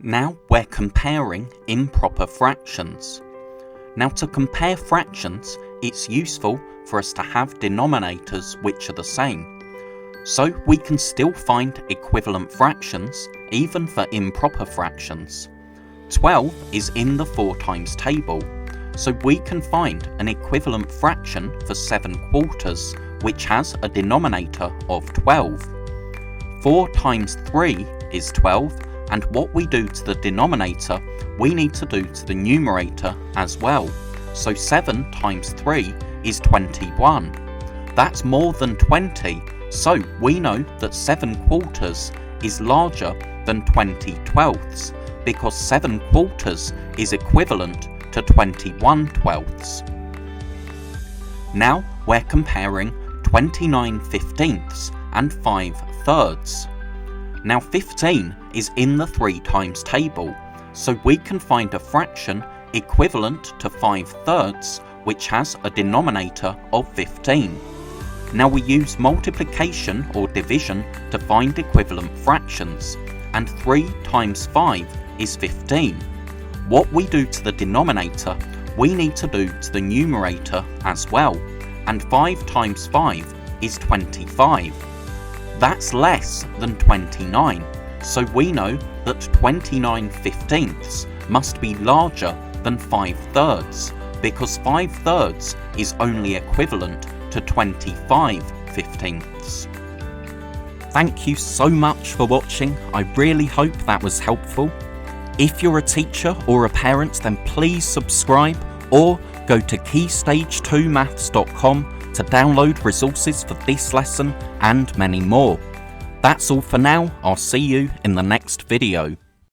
Now we're comparing improper fractions. Now to compare fractions, it's useful for us to have denominators which are the same. So we can still find equivalent fractions even for improper fractions. 12 is in the 4 times table, so we can find an equivalent fraction for 7/4 which has a denominator of 12. 4 times 3 is 12, and what we do to the denominator we need to do to the numerator as well. So 7 times 3 is 21. That's more than 20, so we know that 7/4 is larger than 20/12 because 7/4 is equivalent to 21/12. Now we're comparing 29/15 and 5/3. Now 15 is in the 3 times table, so we can find a fraction equivalent to 5/3 which has a denominator of 15. Now we use multiplication or division to find equivalent fractions, and 3 times 5 is 15. What we do to the denominator we need to do to the numerator as well, and 5 times 5 is 25. That's less than 29, so we know that 29/15 must be larger than 5/3 because 5/3 is only equivalent to 25/15. Thank you so much for watching. I really hope that was helpful. If you're a teacher or a parent, then please subscribe or go to keystage2maths.com to download resources for this lesson and many more. That's all for now. I'll see you in the next video.